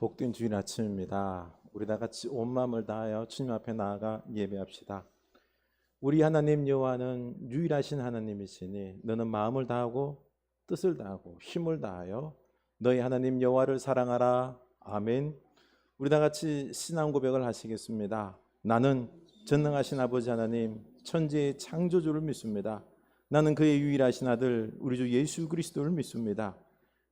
복된 주일 아침입니다. 우리 다 같이 온 마음을 다하여 주님 앞에 나아가 예배합시다. 우리 하나님 여호와는 유일하신 하나님이시니 너는 마음을 다하고 뜻을 다하고 힘을 다하여 너희 하나님 여호와를 사랑하라. 아멘. 우리 다 같이 신앙 고백을 하시겠습니다. 나는 전능하신 아버지 하나님 천지의 창조주를 믿습니다. 나는 그의 유일하신 아들 우리 주 예수 그리스도를 믿습니다.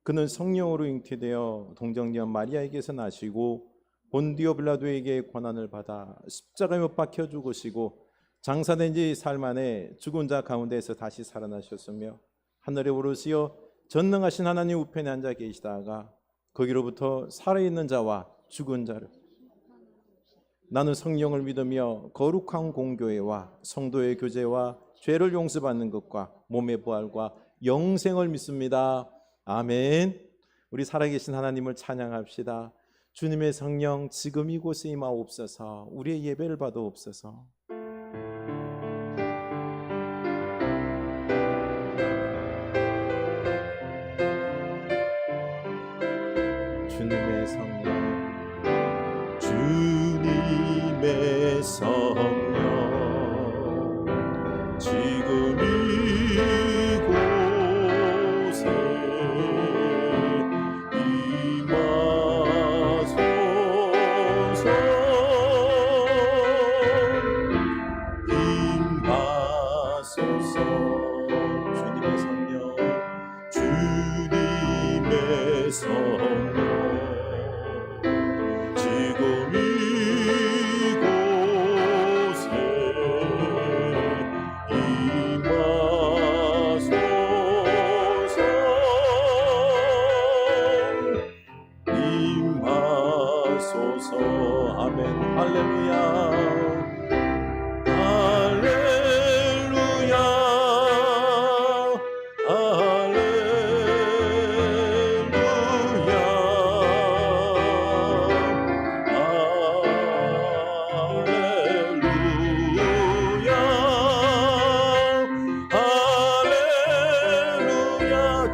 그는 성령으로 잉태되어 동정녀 마리아에게서 나시고 본디오 빌라도에게 고난을 받아 십자가에 못 박혀 죽으시고 장사된 지 사흘 만에 죽은 자 가운데서 다시 살아나셨으며 하늘에 오르시어 전능하신 하나님 우편에 앉아 계시다가 거기로부터 살아있는 자와 죽은 자를 나는 성령을 믿으며 거룩한 공교회와 성도의 교제와 죄를 용서받는 것과 몸의 부활과 영생을 믿습니다. 아멘. 우리 살아계신 하나님을 찬양합시다. 주님의 성령 지금 이곳에 임하옵소서. 우리의 예배를 받아옵소서. 주님의 성령 주님의 성령 지금 이곳에 임하소서. 주님의 성령 주님의 성령 지금 이곳에 임하소서. 아멘. 할렐루야.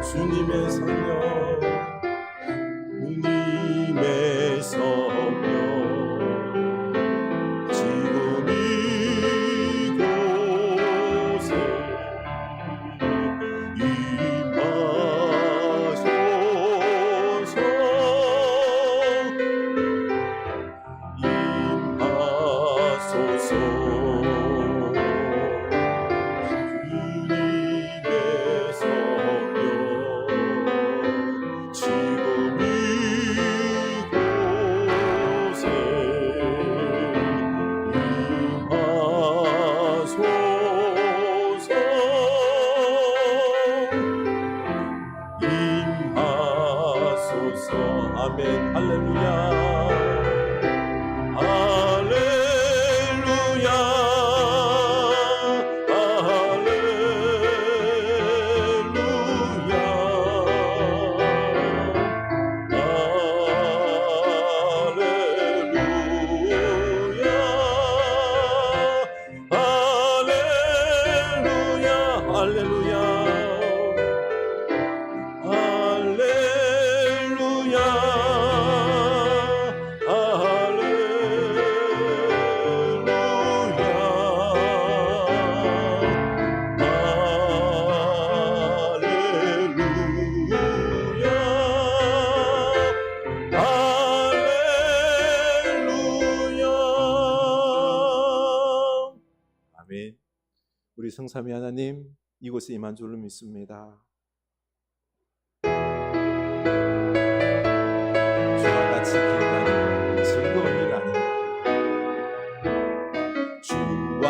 주님의 성령 주님의 성령 지금 이곳에 임하소서. 임하소서. 아멘. 할렐루야. 할렐루야. 할렐루야. 할렐루야. 할렐루야. 우리 성삼위 하나님 이곳에 임한 줄로 믿습니다. 주와 같이 기도하는 것 즐거운 일 아닙니다. 주와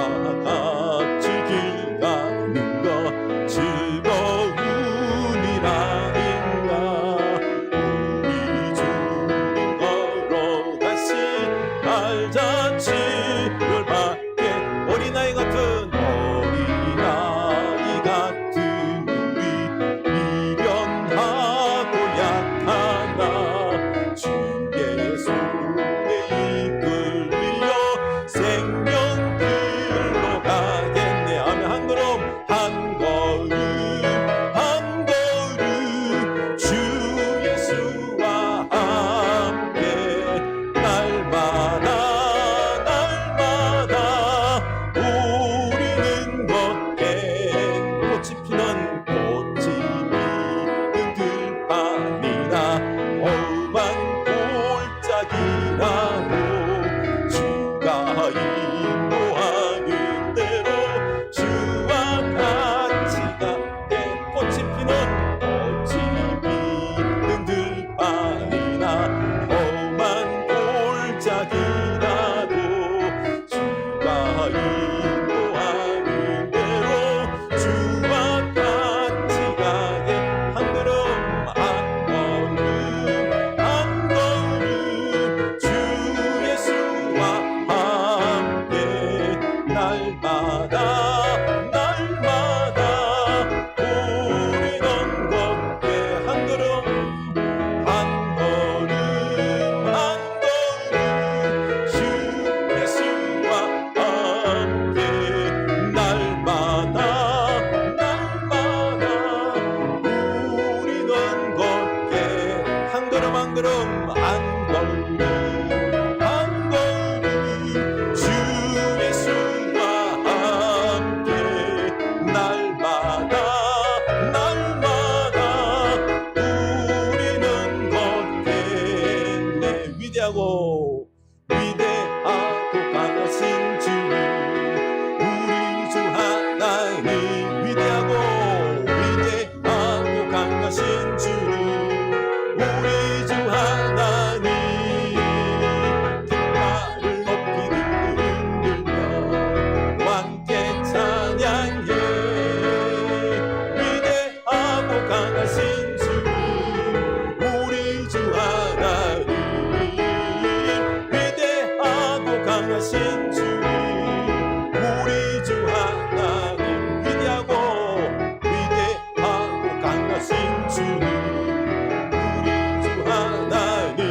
같이 기도하는 것 즐거운 일 아닌가. 우리 주 걸어가신 알자치를 받게 어린아이 같은 주 예수와 함께 인도하는 대로 주와 같이 가게 한 걸음 한 걸음 한 걸음 주 예수와 함께 날마다 날마다 우리는 걷게 한 걸음 한 걸음 한 걸음 주 예수와 함께 날마다 날마다 우리는 걷게 한 걸음 한 걸음 한 걸음 한 걸음 주 예수와 함께 날마다 날마다 우리는 걷게 내 위대하고 위대하고 강하신 주님 우리 주 하나님 위대하고 위대하고 강하신 주님 우리 주 하나님 깃발을 높이 들고 흔들며 함께 찬양해 위대하고 강하신 주님 우리 주 하나님 위대하고 강하신 주님 우리 주 하나님 위대하고 위대하고 강하신 주님 우리 주 하나님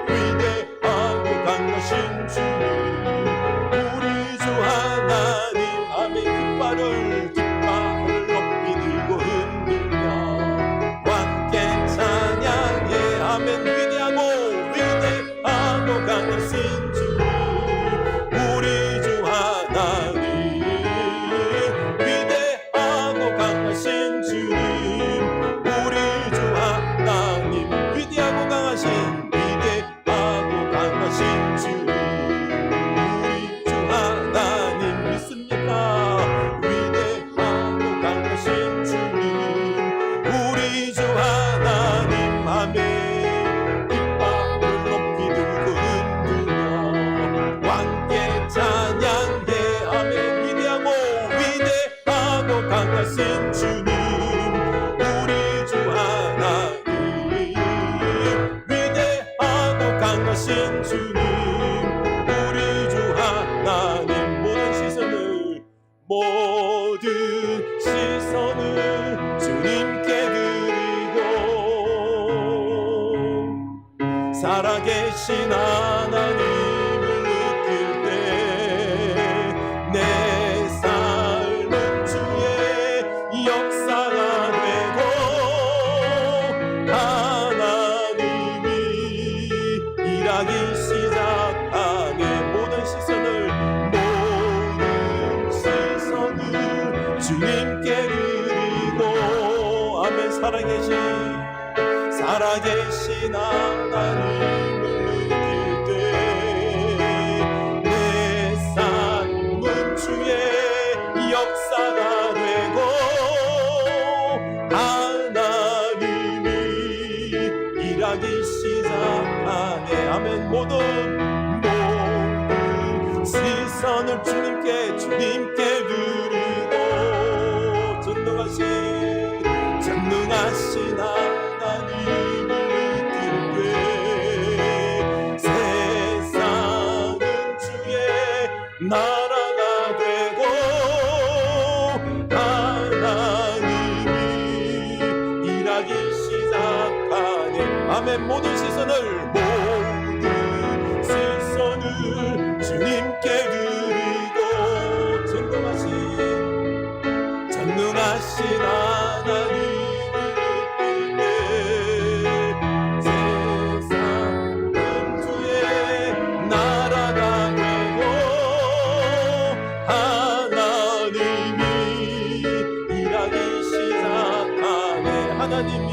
위대하고 강하신 주님 우리 주 하나님 아멘 깃발을 높이 들고 흔들며 함께 찬양해 아멘 위대하고 위대하고 강하신 주님 우리 주 하나님 위대하고 강하신 주님 우리 주 하나님 위대하고 강하신 주님 우리 주 하나님 믿습니까 위대하고 강하신 주님 우리 주 하나님 아멘 깃발을 높이 들고 흔들며 함께 찬양해 아멘 위대하고 위대하고 강하신 주님 우리 주 하나님 위대하고 강하신 주님 우리 주 하나님 모든 시선을 주님께 드리고 살아계신 하나님을 느낄 때 내 삶은 주의 역사가 되고 하나님이 일하기 시작하네 모든 시선을 주님께 드리고 아멘 살아계신 하나님을 느낄 때 내 삶은 주의 역사가 되고 하나님이 일하기 시작하네 아멘 모든 시선을 주님께 드리고 전능하신 하나님을 느낄 때 세상은 주의 나라가 되고 하나님이 일하기 시작하네 아멘 모든 시선을 주님께 드리고 전능하신 하나님을 느낄 때 세상은 주의 나라가 되고 하나님이 일하기 시작하네 하나님이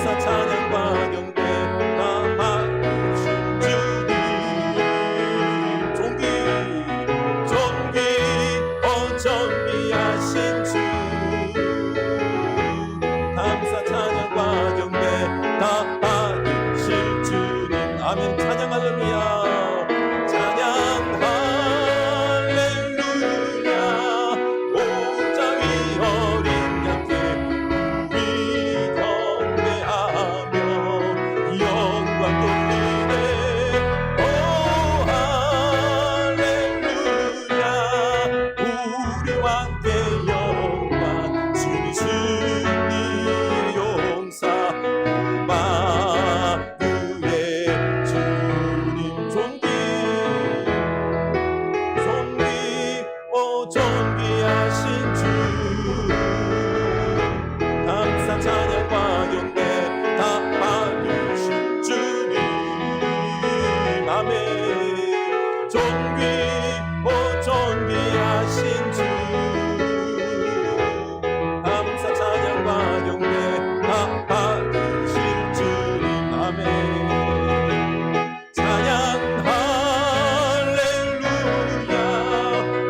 감사 찬양과 경배 다 주님 존귀 존귀하신 주 감사 찬양과 경배 다 받으실 주님 아멘 찬양 할렐루야 찬양 할렐루야 오자위 어린 양께 우리 경배하며 영광 돌리네 오 할렐루야 우리와 함께 영광 주님 승리의 용사 마유의 주님 존귀 존귀하신 주 감사 찬양과 경배 다 받으신 주님 아멘 존귀하신 주 감사 찬양과 경배 다 받으실 주님 아멘 찬양 할렐루야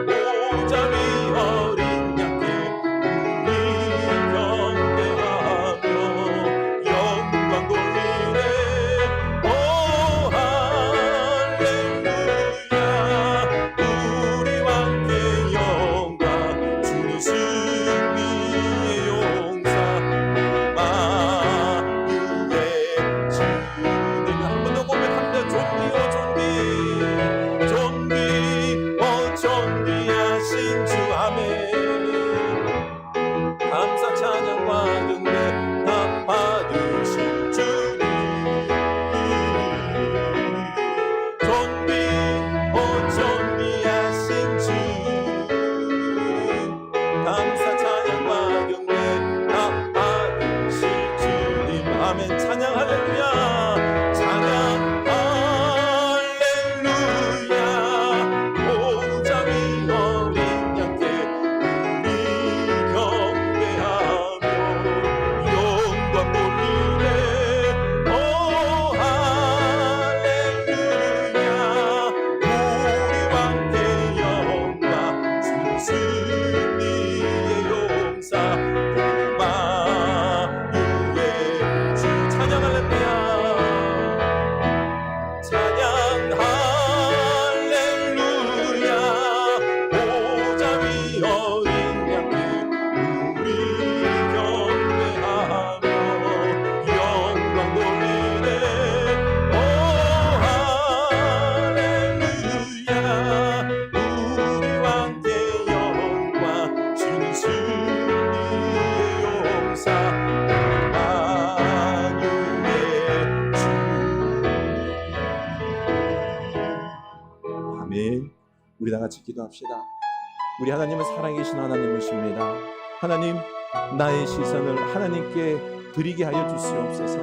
오자위 어린 양께 우리 경배하며 영광 돌리네 오 할렐루야 우리와 함께 영광 주님 승리의 용사 마유의 주님 한 번 더 고백합니다 존귀요 존귀하신 주 아멘 감사 찬양과 경배 다 받으실 주님 존귀하신 주 감사 찬양과 경배 다 받으실 주님 아멘 찬양 할렐루야 찬양 할렐루야 오자위 어린 양께 우리 경배하며 영광 돌리네 오 할렐루야 우리와 함께 영광 주님 승리의 용사 마유의 주 찬양 할렐루야 찬양 할렐루야 오자위 어린 양께 우리 경배하며 영광 돌리네 오 할렐루야 우리와 함께 영광 주님 승리의 용사 마유의 주 아멘 우리 다 같이 기도합시다 우리 하나님은 살아계신 하나님이십니다 하나님 나의 시선을 하나님께 드리게 하여 주시옵소서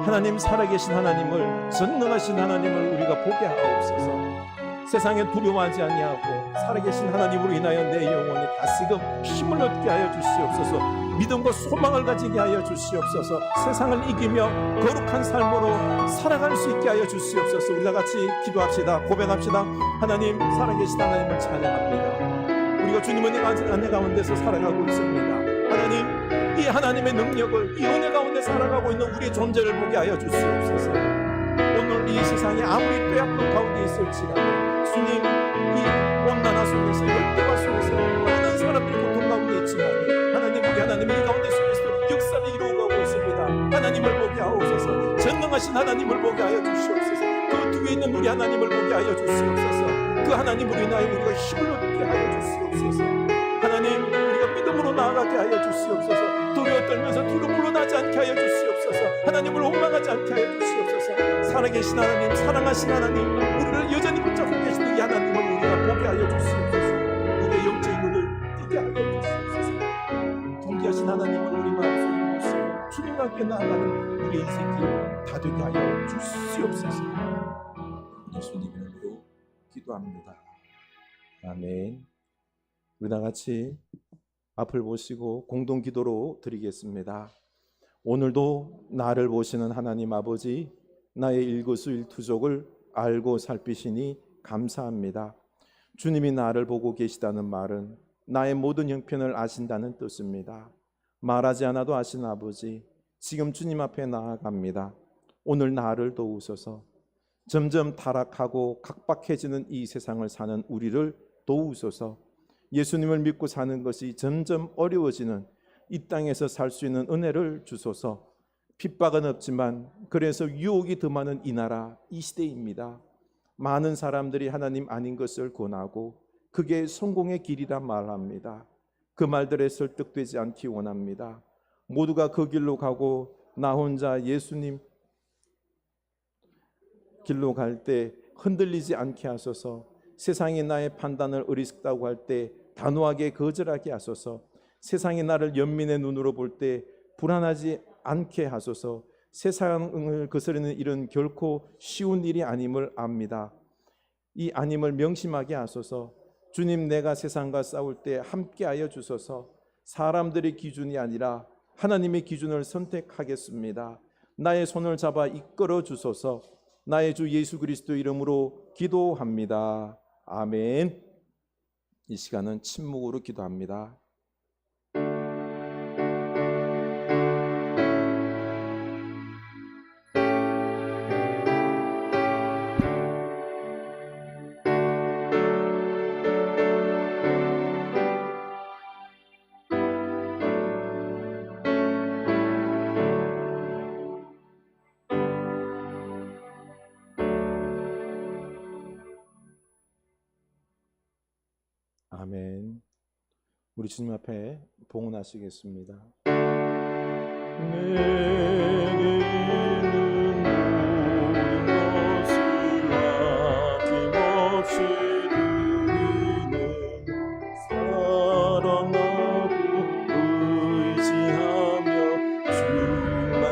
하나님 살아계신 하나님을 전능하신 하나님을 우리가 보게 하옵소서 세상에 두려워하지 아니하고 살아계신 하나님으로 인하여 내 영혼이 다시금 힘을 얻게 하여 주시옵소서 믿음과 소망을 가지게 하여 주시옵소서 세상을 이기며 거룩한 삶으로 살아갈 수 있게 하여 주시옵소서 우리 다 같이 기도합시다 고백합시다 하나님 살아계신 하나님을 찬양합니다 우리가 주님 은혜 가운데서 살아가고 있습니다 하나님 이 하나님의 능력을 이 은혜 가운데 살아가고 있는 우리의 존재를 보게 하여 주시옵소서 오늘 이 세상에 아무리 빼앗긴 가운데 있을지라도 주님 이 온난화 속에서 열대과 속에서 많은 사람들이 고통 가운데 있지만 하나님 우리 하나님이 이 가운데 속에서 역사를 이루어가고 있습니다 하나님을 보게 하옵소서 전능하신 하나님을 보게 하여 주시옵소서 그 뒤에 있는 우리 하나님을 보게 하여 주시옵소서 그 하나님으로 인하여 우리가 힘을 얻게 하여 주시옵소서 하나님 우리가 믿음으로 나아가게 하여 주시옵소서 두려워 떨면서 뒤로 물러나지 않게 하여 주시옵소서 하나님을 원망하지 않게 하여 주시옵소서 살아계신 하나님 사랑하신 하나님 우리를 여전히 붙잡고 계시는 이 하나님을 우리가 보게 하여 주시옵소서 우리의 영적인 눈을 뜨게 하여 주시옵소서 존귀하신 하나님을 우리 마음속에 모시고 주님과 함께 나아가는 우리의 인생길 다 되게 하여 주시옵소서 예수님 이름으로 기도합니다 아멘 우리 다 같이 앞을 보시고 공동 기도로 드리겠습니다. 오늘도 나를 보시는 하나님 아버지, 나의 일거수일투족을 알고 살피시니 감사합니다. 주님이 나를 보고 계시다는 말은 나의 모든 형편을 아신다는 뜻입니다. 말하지 않아도 아신 아버지, 지금 주님 앞에 나아갑니다. 오늘 나를 도우소서. 점점 타락하고 각박해지는 이 세상을 사는 우리를 도우소서. 예수님을 믿고 사는 것이 점점 어려워지는 이 땅에서 살 수 있는 은혜를 주소서. 핍박은 없지만 그래서 유혹이 더 많은 이 나라, 이 시대입니다. 많은 사람들이 하나님 아닌 것을 권하고 그게 성공의 길이라 말합니다. 그 말들에 설득되지 않기 원합니다. 모두가 그 길로 가고 나 혼자 예수님 길로 갈 때 흔들리지 않게 하소서. 세상이 나의 판단을 어리석다고 할 때 단호하게 거절하게 하소서. 세상이 나를 연민의 눈으로 볼 때 불안하지 않게 하소서. 세상을 거스르는 일은 결코 쉬운 일이 아님을 압니다. 이 아님을 명심하게 하소서. 주님, 내가 세상과 싸울 때 함께하여 주소서. 사람들의 기준이 아니라 하나님의 기준을 선택하겠습니다. 나의 손을 잡아 이끌어 주소서. 나의 주 예수 그리스도 이름으로 기도합니다. 아멘. 이 시간은 침묵으로 기도합니다. 아멘. 우리 주님 앞에 봉헌하시겠습니다. 내게 있는 모든 것을 아낌없이 드리는 사랑하고 의지하며 주만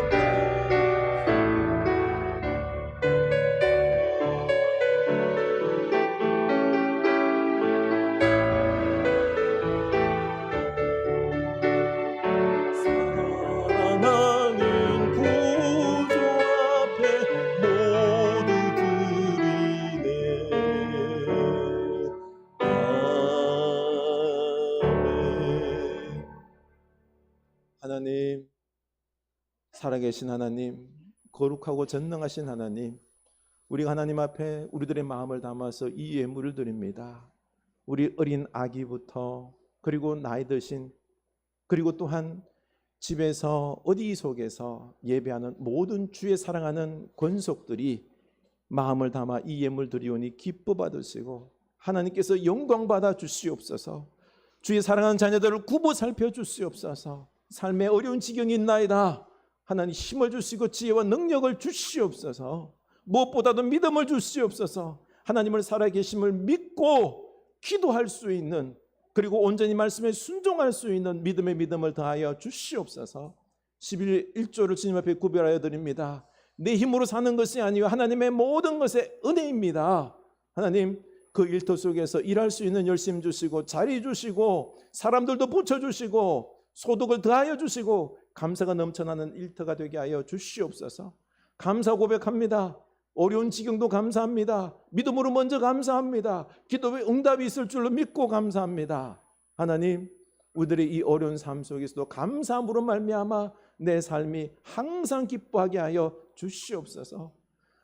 하나님, 살아계신 하나님, 거룩하고 전능하신 하나님, 우리가 하나님 앞에 우리들의 마음을 담아서 이 예물을 드립니다. 우리 어린 아기부터 그리고 나이 드신 그리고 또한 집에서 어디 속에서 예배하는 모든 주의 사랑하는 권속들이 마음을 담아 이 예물 드리오니 기뻐 받으시고 하나님께서 영광 받아 주시옵소서. 주의 사랑하는 자녀들을 굽어 살펴 주시옵소서. 삶의 어려운 지경이 있나이다. 하나님 힘을 주시고 지혜와 능력을 주시옵소서. 무엇보다도 믿음을 주시옵소서. 하나님을 살아계심을 믿고 기도할 수 있는, 그리고 온전히 말씀에 순종할 수 있는 믿음을 더하여 주시옵소서. 11조를 주님 앞에 구별하여 드립니다. 내 힘으로 사는 것이 아니요 하나님의 모든 것의 은혜입니다. 하나님, 그 일터 속에서 일할 수 있는 열심 주시고 자리 주시고 사람들도 붙여주시고 소득을 더하여 주시고 감사가 넘쳐나는 일터가 되게 하여 주시옵소서. 감사 고백합니다. 어려운 지경도 감사합니다. 믿음으로 먼저 감사합니다. 기도의 응답이 있을 줄로 믿고 감사합니다. 하나님, 우리들의 이 어려운 삶 속에서도 감사함으로 말미암아 내 삶이 항상 기뻐하게 하여 주시옵소서.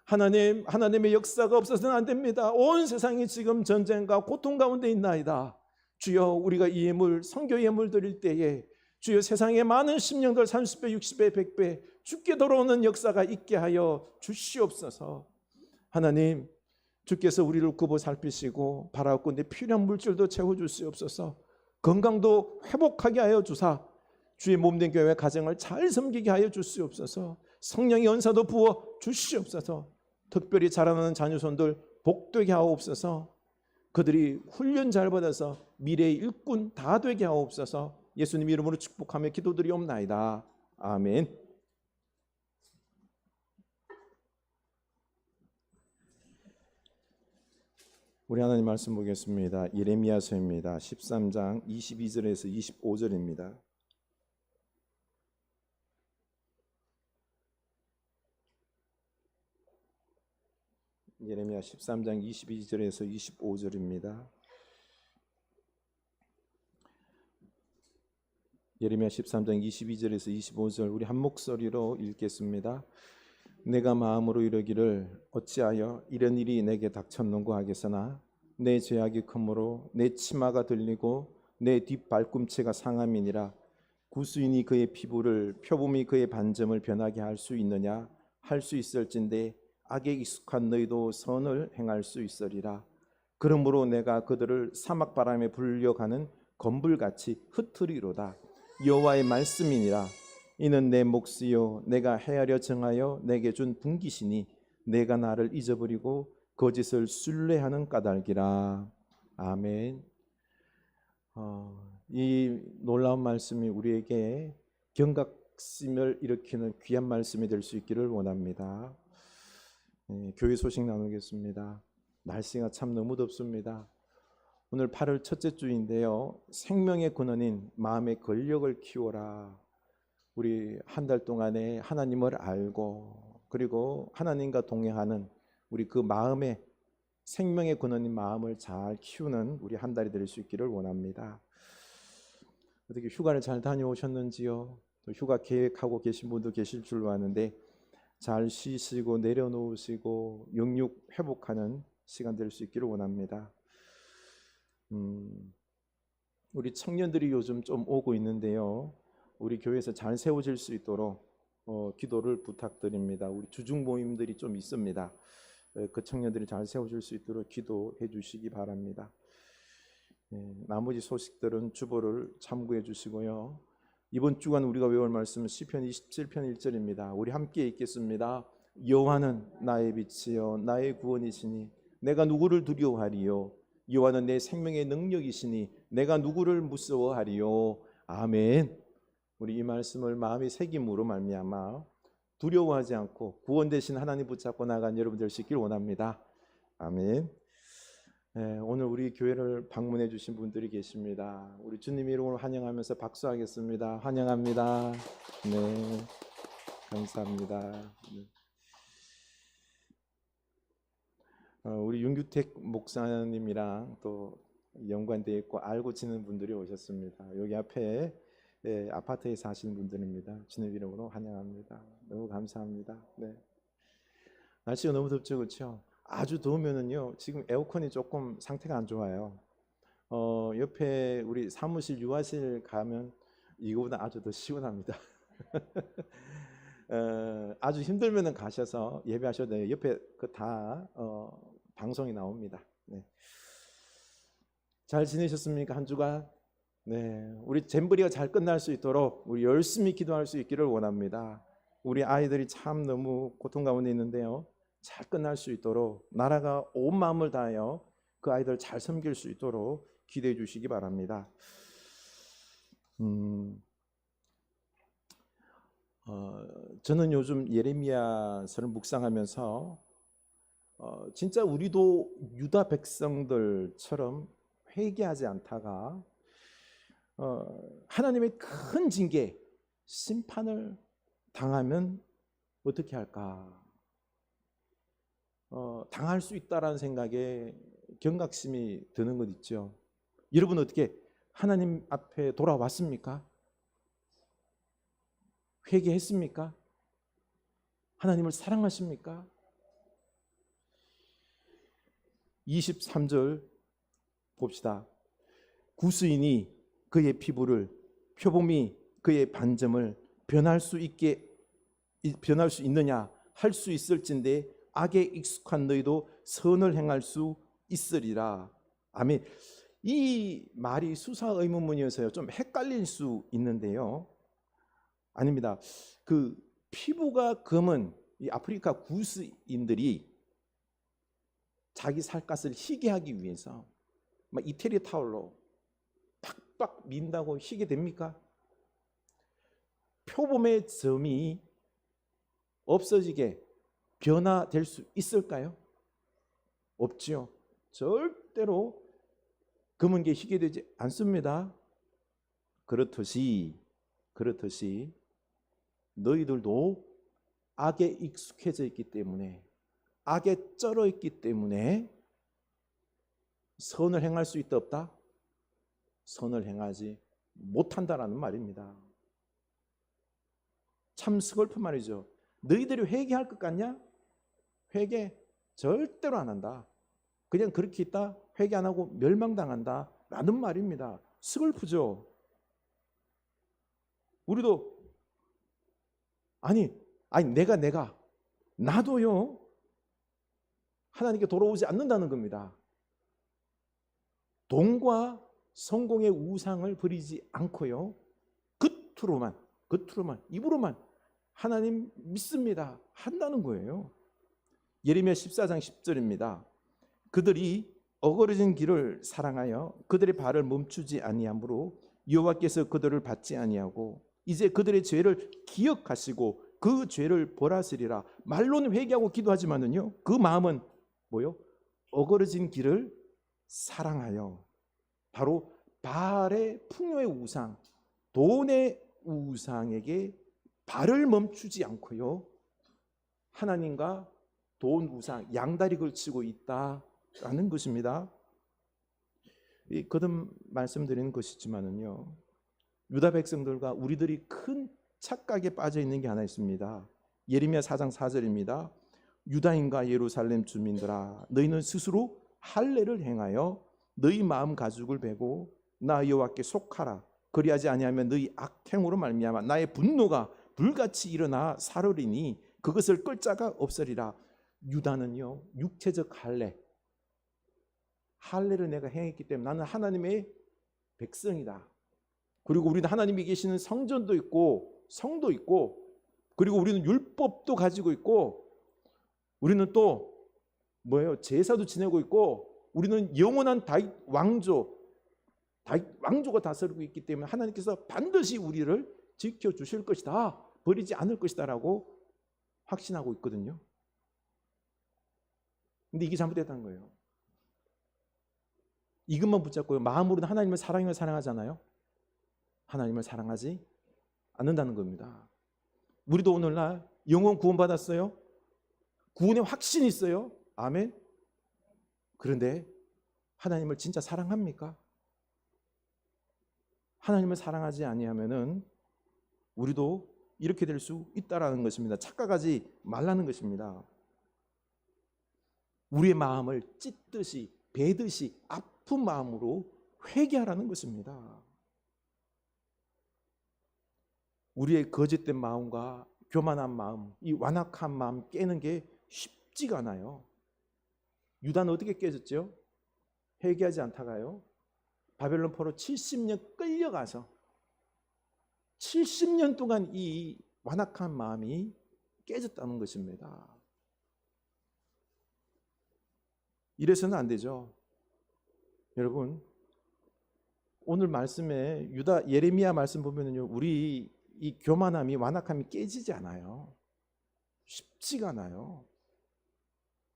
하나님, 하나님의 역사가 없어서는 안 됩니다. 온 세상이 지금 전쟁과 고통 가운데 있나이다. 주여, 우리가 이 예물, 선교 예물 드릴 때에 주여 세상의 많은 심령들 30배, 60배, 100배 주께 돌아오는 역사가 있게 하여 주시옵소서. 하나님, 주께서 우리를 굽어 살피시고 바라옵건대 필요한 물질도 채워주시옵소서. 건강도 회복하게 하여 주사 주의 몸된 교회 가정을 잘 섬기게 하여 주시옵소서. 성령의 은사도 부어 주시옵소서. 특별히 자라나는 자녀손들 복되게 하옵소서. 그들이 훈련 잘 받아서 미래의 일꾼 다 되게 하옵소서. 예수님 이름으로 축복하며 기도드리옵나이다. 아멘. 우리 하나님 말씀 보겠습니다. 예레미야서입니다. 13장 22절에서 25절입니다. 예레미야 13장 22절에서 25절입니다. 예레미야 13장 22절에서 25절 우리 한 목소리로 읽겠습니다. 내가 마음으로 이르기를 어찌하여 이런 일이 내게 닥쳤는고 하겠으나 내 죄악이 크므로 내 치마가 들리고 내 뒷발꿈치가 상함이니라. 구수인이 그의 피부를 표범이 그의 반점을 변하게 할 수 있느냐? 할 수 있을진데 악에 익숙한 너희도 선을 행할 수 있으리라. 그러므로 내가 그들을 사막바람에 불려가는 건불같이 흩으리로다. 여호와의 말씀이니라. 이는 내 몫이요 내가 헤아려 정하여 내게 준 분깃이니 내가 나를 잊어버리고 거짓을 순례하는 까닭이라. 아멘. 이 놀라운 말씀이 우리에게 경각심을 일으키는 귀한 말씀이 될 수 있기를 원합니다. 교회 소식 나누겠습니다. 날씨가 참 너무 덥습니다. 오늘 8월 첫째 주인데요. 생명의 근원인 마음의 권력을 키워라. 우리 한 달 동안에 하나님을 알고 그리고 하나님과 동행하는 우리 그 마음의 생명의 근원인 마음을 잘 키우는 우리 한 달이 될 수 있기를 원합니다. 어떻게 휴가를 잘 다녀오셨는지요? 또 휴가 계획하고 계신 분도 계실 줄로 아는데 잘 쉬시고 내려놓으시고 영육 회복하는 시간 될 수 있기를 원합니다. 우리 청년들이 요즘 좀 오고 있는데요. 우리 교회에서 잘 세워질 수 있도록 기도를 부탁드립니다. 우리 주중 모임들이 좀 있습니다. 그 청년들이 잘 세워질 수 있도록 기도해 주시기 바랍니다. 나머지 소식들은 주보를 참고해 주시고요. 이번 주간 우리가 외울 말씀은 시편 27편 1절입니다. 우리 함께 읽겠습니다. 여호와는 나의 빛이요 나의 구원이시니 내가 누구를 두려워하리요. 여호와는 내 생명의 능력이시니 내가 누구를 무서워하리요. 아멘. 우리 이 말씀을 마음의 새김으로 말미암아 두려워하지 않고 구원 되신 하나님 붙잡고 나간 여러분 될 수 있기를 원합니다. 아멘. 오늘 우리 교회를 방문해 주신 분들이 계십니다. 우리 주님 이름으로 환영하면서 박수하겠습니다. 환영합니다. 네, 감사합니다. 우리 윤규택 목사님이랑 또 연관되어 있고 알고 지는 분들이 오셨습니다. 여기 앞에 아파트에 사시는 분들입니다. 주님 이름으로 환영합니다. 너무 감사합니다. 네. 날씨가 너무 덥죠, 그렇죠? 아주 더우면은요, 지금 에어컨이 조금 상태가 안 좋아요. 옆에 우리 사무실 유아실 가면 이거보다 아주 더 시원합니다. 아주 힘들면은 가셔서 예배하셔도 돼요. 옆에 그 다 방송이 나옵니다. 네. 잘 지내셨습니까? 한 주간? 네, 우리 잼버리가 잘 끝날 수 있도록 우리 열심히 기도할 수 있기를 원합니다. 우리 아이들이 참 너무 고통 가운데 있는데요. 잘 끝날 수 있도록 나라가 온 마음을 다하여 그 아이들 잘 섬길 수 있도록 기도해 주시기 바랍니다. 저는 요즘 예레미야서를 묵상하면서 진짜 우리도 유다 백성들처럼 회개하지 않다가 하나님의 큰 징계, 심판을 당하면 어떻게 할까? 당할 수 있다라는 생각에 경각심이 드는 것 있죠. 여러분 어떻게 하나님 앞에 돌아왔습니까? 회개했습니까? 하나님을 사랑하십니까? 23절 봅시다. 구스인이 그의 피부를 표범이 그의 반점을 변할 수 있느냐? 할 수 있을진데 악에 익숙한 너희도 선을 행할 수 있으리라. 아멘. 이 말이 수사 의문문이어서요 좀 헷갈릴 수 있는데요. 아닙니다. 그 피부가 검은 이 아프리카 구스인들이 자기 살갗을 희게 하기 위해서 막 이태리 타올로 팍팍 민다고 희게 됩니까? 표범의 점이 없어지게 변화될 수 있을까요? 없지요. 절대로 검은 게 희게 되지 않습니다. 그렇듯이 너희들도 악에 익숙해져 있기 때문에 악에 쩔어 있기 때문에 선을 행할 수 있다 없다? 선을 행하지 못한다라는 말입니다. 참 서글픈 말이죠. 너희들이 회개할 것 같냐? 회개 절대로 안 한다. 그냥 그렇게 있다 회개 안 하고 멸망당한다 라는 말입니다. 서글프죠. 우리도 아니 내가 나도요 하나님께 돌아오지 않는다는 겁니다. 돈과 성공의 우상을 버리지 않고요 겉으로만 입으로만 하나님 믿습니다 한다는 거예요. 예레미야 14장 10절입니다. 그들이 어그러진 길을 사랑하여 그들의 발을 멈추지 아니하므로 여호와께서 그들을 받지 아니하고 이제 그들의 죄를 기억하시고 그 죄를 벌하시리라. 말로는 회개하고 기도하지만은요 그 마음은 뭐요? 어그러진 길을 사랑하여 바로 바알의 풍요의 우상, 돈의 우상에게 발을 멈추지 않고요 하나님과 돈 우상 양다리 걸치고 있다라는 것입니다. 거듭 말씀드리는 것이지만은요 유다 백성들과 우리들이 큰 착각에 빠져 있는 게 하나 있습니다. 예레미야 4장 4절입니다. 유다인과 예루살렘 주민들아 너희는 스스로 할례를 행하여 너희 마음 가죽을 베고 나 여호와께 속하라. 그리하지 아니하면 너희 악행으로 말미암아 나의 분노가 불같이 일어나 사르리니 그것을 끌 자가 없으리라. 유다는요 육체적 할례를 내가 행했기 때문에 나는 하나님의 백성이다. 그리고 우리는 하나님이 계시는 성전도 있고 성도 있고 그리고 우리는 율법도 가지고 있고 우리는 또 제사도 지내고 있고 우리는 영원한 다윗 왕조가 다스리고 있기 때문에 하나님께서 반드시 우리를 지켜주실 것이다 버리지 않을 것이다 라고 확신하고 있거든요. 근데 이게 잘못됐다는 거예요. 이것만 붙잡고요 마음으로는 하나님을 사랑하잖아요. 하나님을 사랑하지 않는다는 겁니다. 우리도 오늘날 영혼 구원받았어요. 구원의 확신이 있어요. 아멘. 그런데 하나님을 진짜 사랑합니까? 하나님을 사랑하지 아니하면은 우리도 이렇게 될 수 있다라는 것입니다. 착각하지 말라는 것입니다. 우리의 마음을 찢듯이 베듯이 아픈 마음으로 회개하라는 것입니다. 우리의 거짓된 마음과 교만한 마음, 이 완악한 마음 깨는 게 쉽지가 않아요. 유다는 어떻게 깨졌죠? 회개하지 않다가요 바벨론 포로 70년 끌려가서 70년 동안 이 완악한 마음이 깨졌다는 것입니다. 이래서는 안 되죠. 여러분 오늘 말씀에 예레미야 말씀 보면요 우리 이 교만함이 완악함이 깨지지 않아요. 쉽지가 않아요.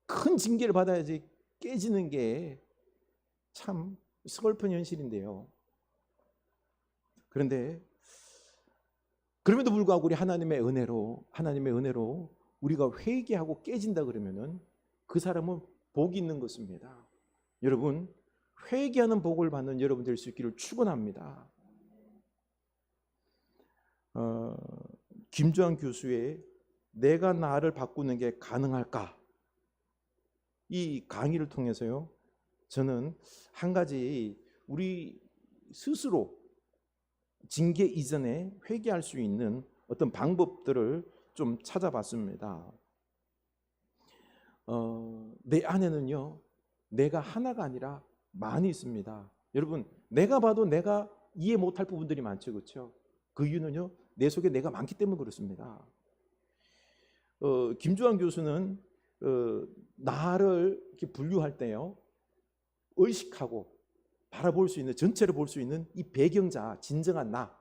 큰 징계를 받아야지 깨지는 게 참 서글픈 현실인데요. 그런데 그럼에도 불구하고 우리 하나님의 은혜로 우리가 회개하고 깨진다 그러면은 그 사람은 복이 있는 것입니다. 여러분 회개하는 복을 받는 여러분 될 수 있기를 축원합니다. 김주환 교수의 내가 나를 바꾸는 게 가능할까? 이 강의를 통해서요 저는 한 가지 우리 스스로 징계 이전에 회개할 수 있는 어떤 방법들을 좀 찾아봤습니다. 내 안에는요 내가 하나가 아니라 많이 있습니다. 여러분 내가 봐도 내가 이해 못할 부분들이 많죠. 그렇죠? 그 이유는요 내 속에 내가 많기 때문에 그렇습니다. 김주환 교수는 나를 이렇게 분류할 때요 의식하고 바라볼 수 있는 전체를 볼 수 있는 이 배경자 진정한 나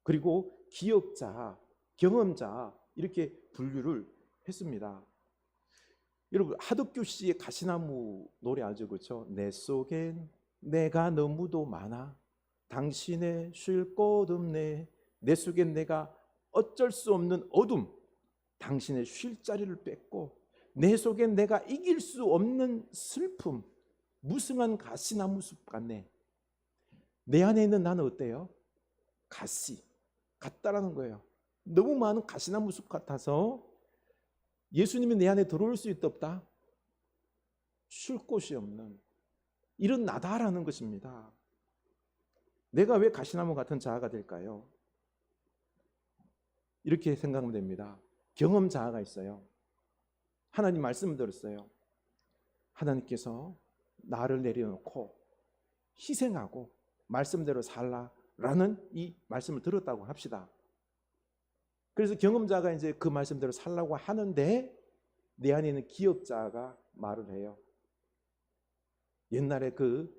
그리고 기억자 경험자 이렇게 분류를 했습니다. 여러분 하덕규 씨의 가시나무 노래 알죠? 그렇죠? 내 속엔 내가 너무도 많아 당신의 쉴 곳 없네 내 속엔 내가 어쩔 수 없는 어둠 당신의 쉴 자리를 뺏고 내 속엔 내가 이길 수 없는 슬픔, 무성한 가시나무 숲 같네. 내 안에 있는 나는 어때요? 가시 같다라는 거예요. 너무 많은 가시나무 숲 같아서 예수님이 내 안에 들어올 수 있다 없다? 쉴 곳이 없는 이런 나다라는 것입니다. 내가 왜 가시나무 같은 자아가 될까요? 이렇게 생각하면 됩니다. 경험 자아가 있어요. 하나님 말씀을 들었어요. 하나님께서 나를 내려놓고 희생하고 말씀대로 살라라는 이 말씀을 들었다고 합시다. 그래서 경험자가 이제 그 말씀대로 살라고 하는데 내 안에 있는 기억자가 말을 해요. 옛날에 그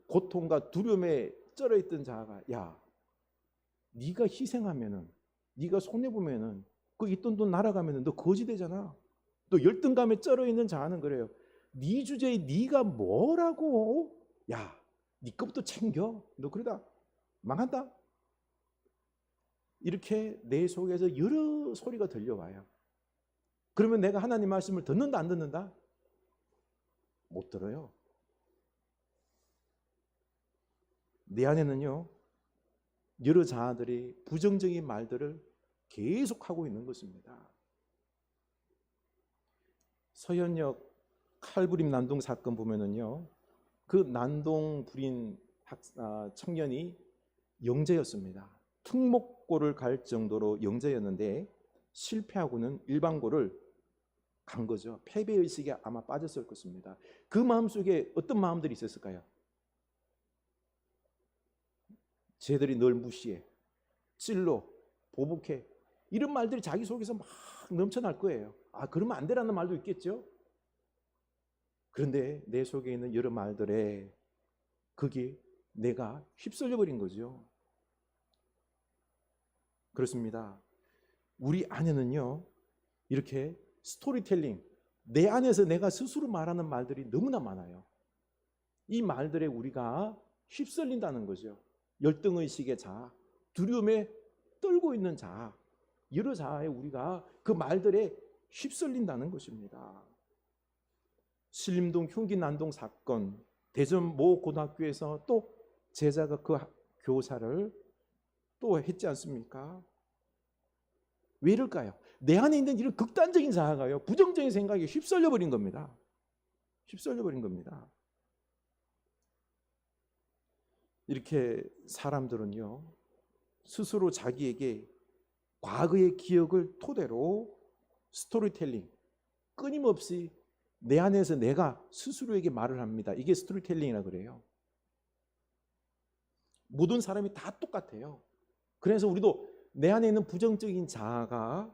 고통과 두려움에 쩔어있던 자가 야, 네가 희생하면은, 네가 손해보면은 그 있던 돈 날아가면은 너 거지 되잖아. 또 열등감에 쩔어있는 자는 그래요. 네 주제에 네가 뭐라고? 야, 네 것부터 챙겨. 너 그러다 망한다. 이렇게 내 속에서 여러 소리가 들려와요. 그러면 내가 하나님 말씀을 듣는다 안 듣는다? 못 들어요. 내 안에는요, 여러 자아들이 부정적인 말들을 계속하고 있는 것입니다. 서현역 칼부림 난동 사건 보면은요, 그 난동 부린 청년이 영재였습니다. 특목고를 갈 정도로 영재였는데 실패하고는 일반고를 간 거죠. 패배의식에 아마 빠졌을 것입니다. 그 마음속에 어떤 마음들이 있었을까요? 쟤들이 널 무시해, 찔러, 보복해, 이런 말들이 자기 속에서 막 넘쳐날 거예요. 아, 그러면 안 되라는 말도 있겠죠. 그런데 내 속에 있는 여러 말들에 그게 내가 휩쓸려 버린 거죠. 그렇습니다. 우리 안에는요, 이렇게 스토리텔링, 내 안에서 내가 스스로 말하는 말들이 너무나 많아요. 이 말들에 우리가 휩쓸린다는 거죠. 열등의식의 자아, 두려움에 떨고 있는 자아, 여러 자아에 우리가 그 말들에 휩쓸린다는 것입니다. 신림동 흉기 난동 사건, 대전 모 고등학교에서 또 제자가 그 교사를 또 했지 않습니까? 왜 이럴까요? 내 안에 있는 이런 극단적인 자아가요, 부정적인 생각에 휩쓸려 버린 겁니다. 휩쓸려 버린 겁니다. 이렇게 사람들은요, 스스로 자기에게 과거의 기억을 토대로 스토리텔링, 끊임없이 내 안에서 내가 스스로에게 말을 합니다. 이게 스토리텔링이라 그래요. 모든 사람이 다 똑같아요. 그래서 우리도 내 안에 있는 부정적인 자아가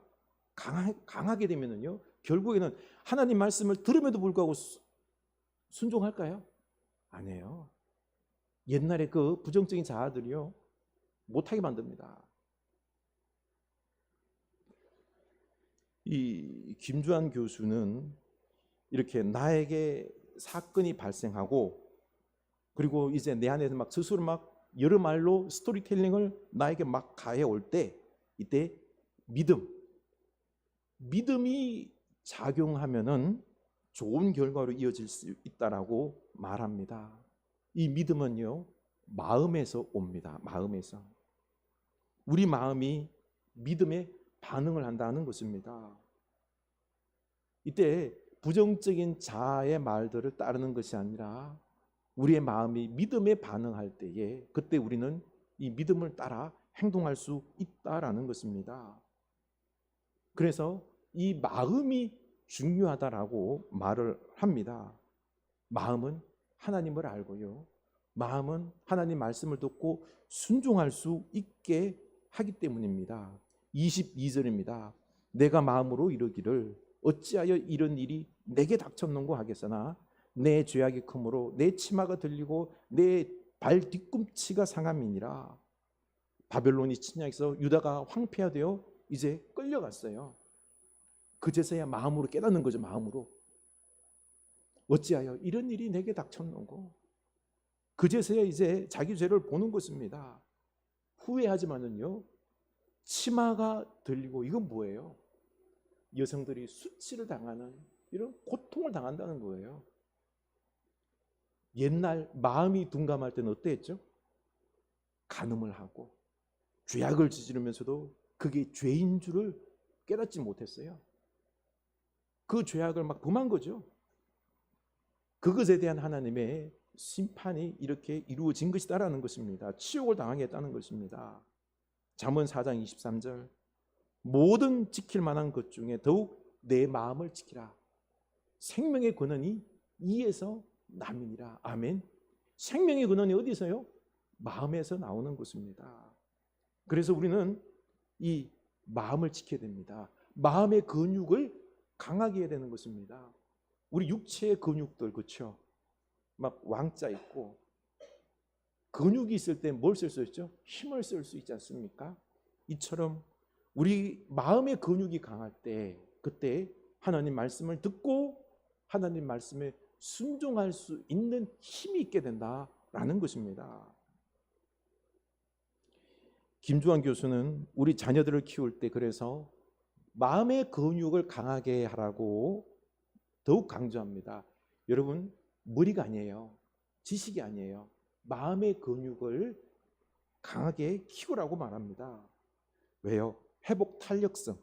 강하게 되면은요, 결국에는 하나님 말씀을 들음에도 불구하고 순종할까요? 아니에요. 옛날에 그 부정적인 자아들이요, 못하게 만듭니다. 이 김주한 교수는 이렇게 나에게 사건이 발생하고, 그리고 이제 내 안에서 막 스스로 막 여러 말로 스토리텔링을 나에게 막 가해 올 때, 이때 믿음이 작용하면은 좋은 결과로 이어질 수 있다라고 말합니다. 이 믿음은요, 마음에서 옵니다. 마음에서. 우리 마음이 믿음에 반응을 한다는 것입니다. 이때 부정적인 자아의 말들을 따르는 것이 아니라 우리의 마음이 믿음에 반응할 때에 그때 우리는 이 믿음을 따라 행동할 수 있다라는 것입니다. 그래서 이 마음이 중요하다라고 말을 합니다. 마음은 하나님을 알고요, 마음은 하나님 말씀을 듣고 순종할 수 있게 하기 때문입니다. 22절입니다. 내가 마음으로 이르기를 어찌하여 이런 일이 내게 닥쳤는고 하겠으나 내 죄악이 크므로 내 치마가 들리고 내 발 뒤꿈치가 상함이니라. 바벨론이 침략해서 유다가 황폐화되어 이제 끌려갔어요. 그제서야 마음으로 깨닫는 거죠. 마음으로. 어찌하여 이런 일이 내게 닥쳤는고. 그제서야 이제 자기 죄를 보는 것입니다. 후회하지만은요, 치마가 들리고, 이건 뭐예요? 여성들이 수치를 당하는 이런 고통을 당한다는 거예요. 옛날 마음이 둔감할 때는 어땠죠? 간음을 하고 죄악을 저지르면서도 그게 죄인 줄을 깨닫지 못했어요. 그 죄악을 막 범한 거죠. 그것에 대한 하나님의 심판이 이렇게 이루어진 것이다라는 것입니다. 치욕을 당하겠다는 것입니다. 잠언 4장 23절 모든 지킬 만한 것 중에 더욱 내 마음을 지키라. 생명의 근원이 이에서 남이니라. 아멘. 생명의 근원이 어디서요? 마음에서 나오는 것입니다. 그래서 우리는 이 마음을 지켜야 됩니다. 마음의 근육을 강하게 해야 되는 것입니다. 우리 육체의 근육들, 그렇죠? 막 왕자 있고 근육이 있을 때 뭘 쓸 수 있죠? 힘을 쓸 수 있지 않습니까? 이처럼 우리 마음의 근육이 강할 때 그때 하나님 말씀을 듣고 하나님 말씀에 순종할 수 있는 힘이 있게 된다라는 것입니다. 김주환 교수는 우리 자녀들을 키울 때 그래서 마음의 근육을 강하게 하라고 더욱 강조합니다. 여러분, 머리가 아니에요. 지식이 아니에요. 마음의 근육을 강하게 키우라고 말합니다. 왜요? 회복 탄력성.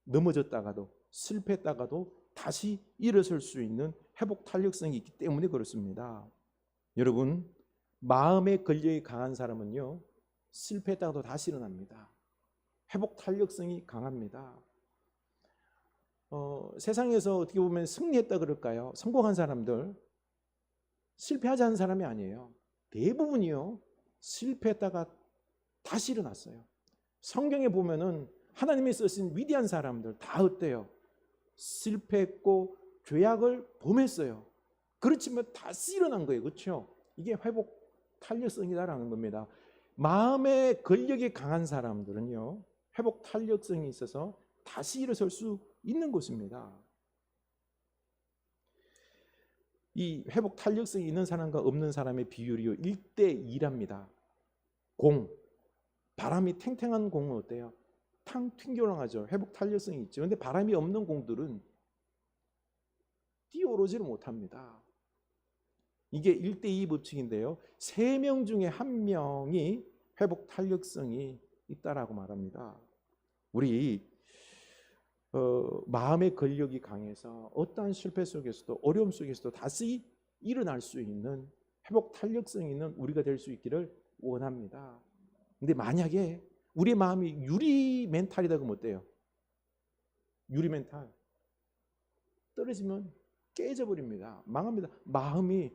넘어졌다가도 실패했다가도 다시 일어설 수 있는 회복 탄력성이 있기 때문에 그렇습니다. 여러분, 마음의 근력이 강한 사람은요, 실패했다가도 다시 일어납니다. 회복 탄력성이 강합니다. 세상에서 어떻게 보면 승리했다 그럴까요? 성공한 사람들, 실패하지 않은 사람이 아니에요. 대부분이요, 실패했다가 다시 일어났어요. 성경에 보면은 하나님이 쓰신 위대한 사람들 다 어때요? 실패했고 죄악을 범했어요. 그렇지만 다시 일어난 거예요. 그렇죠? 이게 회복 탄력성이다라는 겁니다. 마음의 근력이 강한 사람들은요, 회복 탄력성이 있어서 다시 일어설 수 있는 것입니다. 이 회복 탄력성이 있는 사람과 없는 사람의 비율이요 1대2랍니다. 공, 바람이 탱탱한 공은 어때요? 탕 튕겨나가죠. 회복 탄력성이 있죠. 그런데 바람이 없는 공들은 뛰어오르지를 못합니다. 이게 1대2 법칙인데요. 3명 중에 1명이 회복 탄력성이 있다라고 말합니다. 우리 마음의 근력이 강해서 어떠한 실패 속에서도 어려움 속에서도 다시 일어날 수 있는 회복 탄력성 있는 우리가 될 수 있기를 원합니다. 근데 만약에 우리 마음이 유리 멘탈이다 그러면 어때요? 유리 멘탈 떨어지면 깨져버립니다. 망합니다. 마음이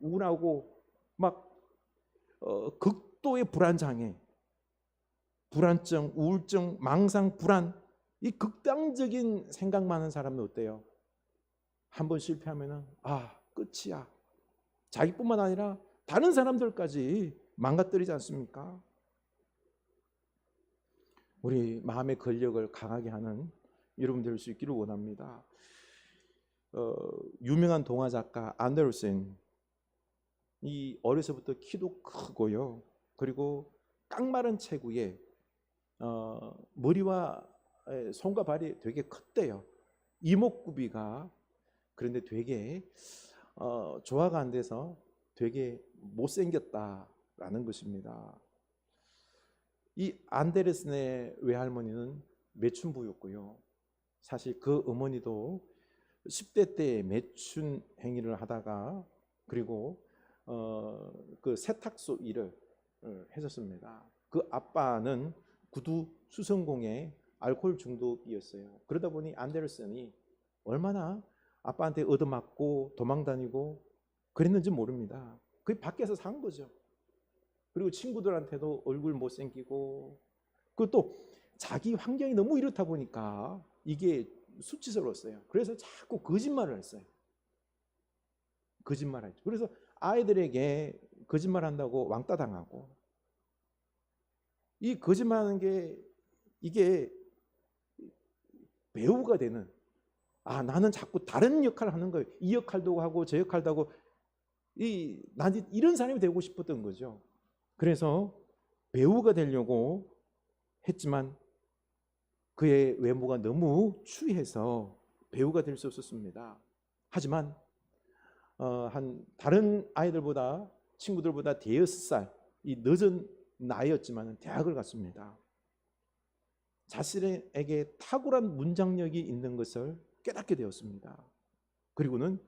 우울하고 막 극도의 불안장애, 불안증, 우울증, 망상, 불안, 이 극단적인 생각 많은 사람은 어때요? 한번 실패하면은 끝이야. 자기뿐만 아니라 다른 사람들까지 망가뜨리지 않습니까? 우리 마음의 근력을 강하게 하는 여러분 될 수 있기를 원합니다. 유명한 동화 작가 안데르센, 이 어려서부터 키도 크고요. 그리고 깡마른 체구에 머리와 손과 발이 되게 컸대요. 이목구비가. 그런데 되게 조화가 안 돼서 되게 못생겼다라는 것입니다. 이 안데르센의 외할머니는 매춘부였고요. 사실 그 어머니도 10대 때 매춘 행위를 하다가 그리고 그 세탁소 일을 했었습니다. 그 아빠는 구두 수선공의 알코올 중독이었어요. 그러다 보니 안데르센이 얼마나 아빠한테 얻어맞고 도망다니고 그랬는지 모릅니다. 그게 밖에서 산 거죠. 그리고 친구들한테도 얼굴 못생기고, 그것도 자기 환경이 너무 이렇다 보니까 이게 수치스러웠어요. 그래서 자꾸 거짓말을 했어요. 거짓말을 했죠. 그래서 아이들에게 거짓말한다고 왕따 당하고, 이 거짓말하는 게 이게 배우가 되는, 나는 자꾸 다른 역할을 하는 거예요. 이 역할도 하고 저 역할도 하고, 난 이런 사람이 되고 싶었던 거죠. 그래서 배우가 되려고 했지만 그의 외모가 너무 추해서 배우가 될 수 없었습니다. 하지만 한 다른 아이들보다 친구들보다 대여섯 살 이 늦은 나이였지만 대학을 갔습니다. 자신에게 탁월한 문장력이 있는 것을 깨닫게 되었습니다. 그리고는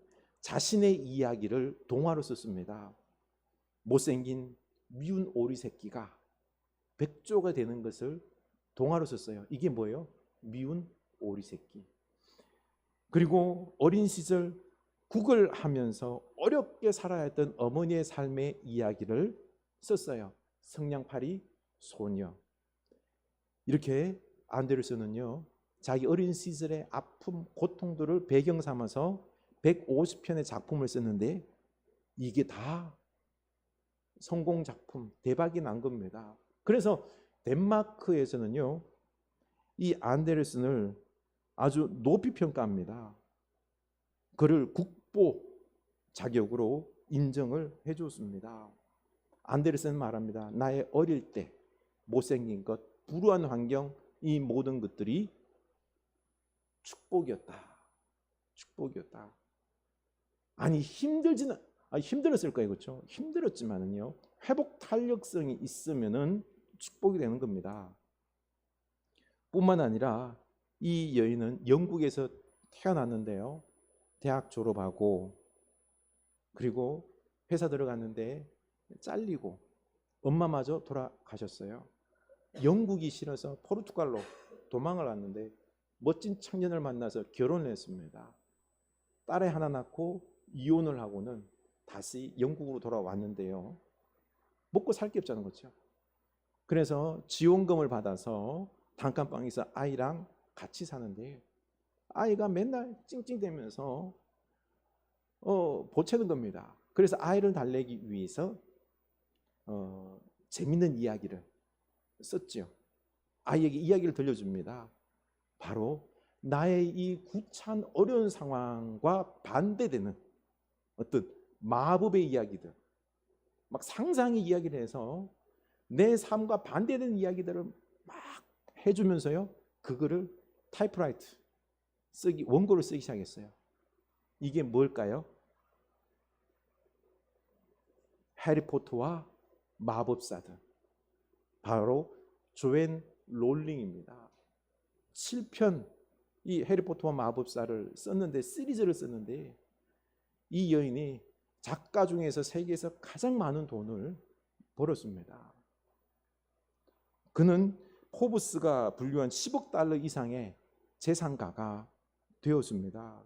자신의 이야기를 동화로 썼습니다. 못생긴 미운 오리 새끼가 백조가 되는 것을 동화로 썼어요. 이게 뭐예요? 미운 오리 새끼. 그리고 어린 시절 국을 하면서 어렵게 살아야 했던 어머니의 삶의 이야기를 썼어요. 성냥팔이 소녀. 이렇게 안데르슨은요, 자기 어린 시절의 아픔, 고통들을 배경 삼아서 150편의 작품을 썼는데 이게 다 성공 작품, 대박이 난 겁니다. 그래서 덴마크에서는요, 이 안데르슨을 아주 높이 평가합니다. 그를 국보 자격으로 인정을 해줬습니다. 안데르슨 말합니다. 나의 어릴 때 못생긴 것, 불우한 환경, 이 모든 것들이 축복이었다. 축복이었다. 아니 힘들었을 거예요, 그렇죠? 힘들었지만은요, 회복 탄력성이 있으면은 축복이 되는 겁니다. 뿐만 아니라 이 여인은 영국에서 태어났는데요, 대학 졸업하고 그리고 회사 들어갔는데 잘리고 엄마마저 돌아가셨어요. 영국이 싫어서 포르투갈로 도망을 왔는데 멋진 청년을 만나서 결혼을 했습니다. 딸애 하나 낳고 이혼을 하고는 다시 영국으로 돌아왔는데요, 먹고 살 게 없잖아요, 그렇죠? 그래서 지원금을 받아서 단칸방에서 아이랑 같이 사는데 아이가 맨날 찡찡대면서 보채는 겁니다. 그래서 아이를 달래기 위해서 재밌는 이야기를 썼죠. 아이에게 이야기를 들려줍니다. 바로 나의 이 구차한 어려운 상황과 반대되는 어떤 마법의 이야기들, 막 상상의 이야기를 해서 내 삶과 반대되는 이야기들을 막 해주면서요, 그거를 타이프라이트 원고를 쓰기 시작했어요. 이게 뭘까요? 해리포터와 마법사들, 바로 조앤 롤링입니다. 7편 이 해리포터와 마법사를 썼는데, 시리즈를 썼는데 이 여인이 작가 중에서 세계에서 가장 많은 돈을 벌었습니다. 그는 포브스가 분류한 10억 달러 이상의 재산가가 되었습니다.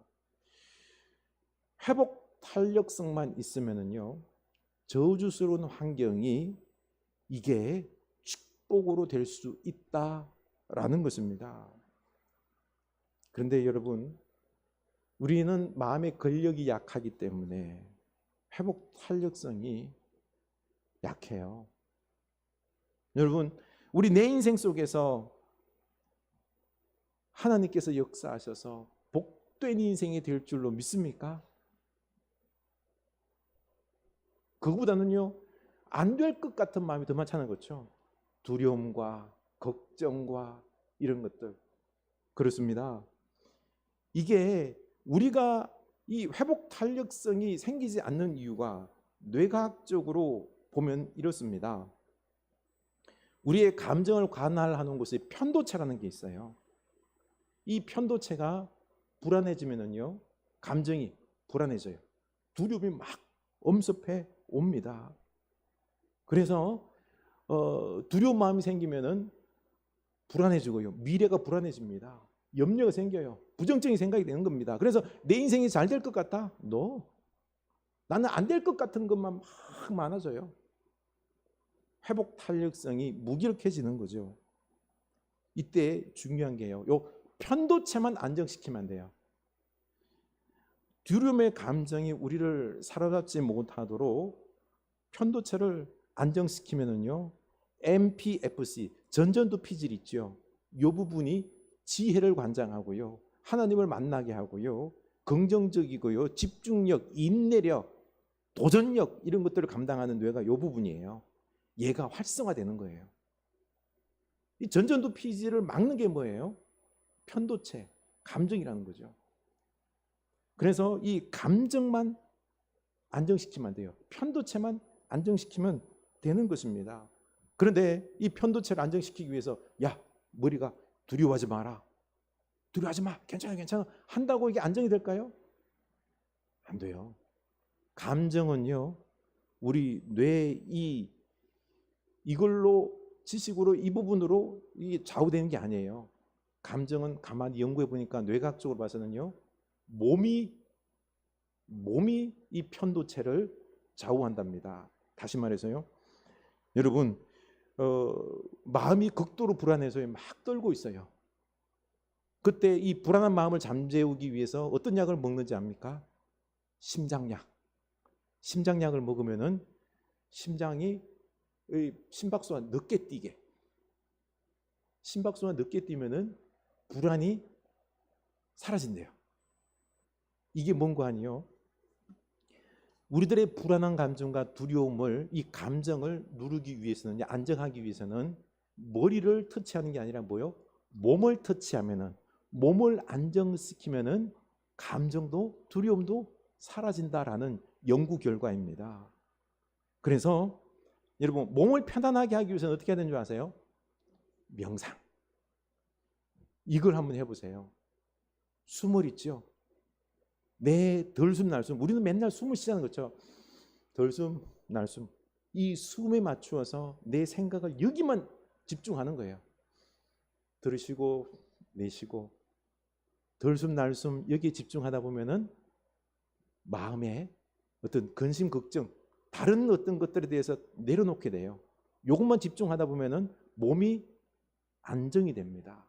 회복 탄력성만 있으면은요, 저주스러운 환경이 이게 축복으로 될 수 있다라는 것입니다. 그런데 여러분, 우리는 마음의 근력이 약하기 때문에 회복 탄력성이 약해요. 여러분, 우리 내 인생 속에서 하나님께서 역사하셔서 복된 인생이 될 줄로 믿습니까? 그거보다는요, 안 될 것 같은 마음이 더 많잖아요, 그렇죠? 두려움과 걱정과 이런 것들. 그렇습니다. 이게 우리가 이 회복 탄력성이 생기지 않는 이유가 뇌과학적으로 보면 이렇습니다. 우리의 감정을 관할하는 곳에 편도체라는 게 있어요. 이 편도체가 불안해지면은요, 감정이 불안해져요. 두려움이 막 엄습해 옵니다. 그래서 두려운 마음이 생기면은 불안해지고요, 미래가 불안해집니다. 염려가 생겨요. 부정적인 생각이 되는 겁니다. 그래서 내 인생이 잘 될 것 같다? No. 나는 안 될 것 같은 것만 막 많아져요. 회복 탄력성이 무기력해지는 거죠. 이때 중요한 게요, 요 편도체만 안정시키면 안 돼요. 두려움의 감정이 우리를 사로잡지 못하도록 편도체를 안정시키면은요, MPFC, 전전두 피질 있죠. 이 부분이 지혜를 관장하고요, 하나님을 만나게 하고요, 긍정적이고요, 집중력, 인내력, 도전력, 이런 것들을 감당하는 뇌가 이 부분이에요. 얘가 활성화되는 거예요. 이 전전두 피질을 막는 게 뭐예요? 편도체, 감정이라는 거죠. 그래서 이 감정만 안정시키면 돼요. 편도체만 안정시키면 되는 것입니다. 그런데 이 편도체를 안정시키기 위해서 야, 머리가 두려워하지 마라. 두려워하지 마. 괜찮아, 괜찮아. 한다고 이게 안정이 될까요? 안 돼요. 감정은요, 우리 뇌 이걸로 지식으로 이 부분으로 이게 좌우되는 게 아니에요. 감정은 가만히 연구해 보니까 뇌과학적으로 봐서는요, 몸이 이 편도체를 좌우한답니다. 다시 말해서요, 여러분 마음이 극도로 불안해서 막 떨고 있어요. 그때 이 불안한 마음을 잠재우기 위해서 어떤 약을 먹는지 압니까? 심장약. 심장약을 먹으면은 심장이 심박수가 늦게 뛰게. 심박수가 늦게 뛰면은 불안이 사라진대요. 이게 뭔가 아니요? 우리들의 불안한 감정과 두려움을, 이 감정을 누르기 위해서는, 안정하기 위해서는 머리를 터치하는 게 아니라 뭐요? 몸을 터치하면은, 몸을 안정시키면은 감정도 두려움도 사라진다라는 연구 결과입니다. 그래서 여러분, 몸을 편안하게 하기 위해서는 어떻게 해야 되는 줄 아세요? 명상. 이걸 한번 해보세요. 숨을 있죠. 내 덜숨 날숨. 우리는 맨날 숨을 쉬자는 거죠. 덜숨 날숨. 이 숨에 맞추어서 내 생각을 여기만 집중하는 거예요. 들으시고 내쉬고 덜숨 날숨 여기에 집중하다 보면은 마음에 어떤 근심 걱정, 다른 어떤 것들에 대해서 내려놓게 돼요. 이것만 집중하다 보면은 몸이 안정이 됩니다.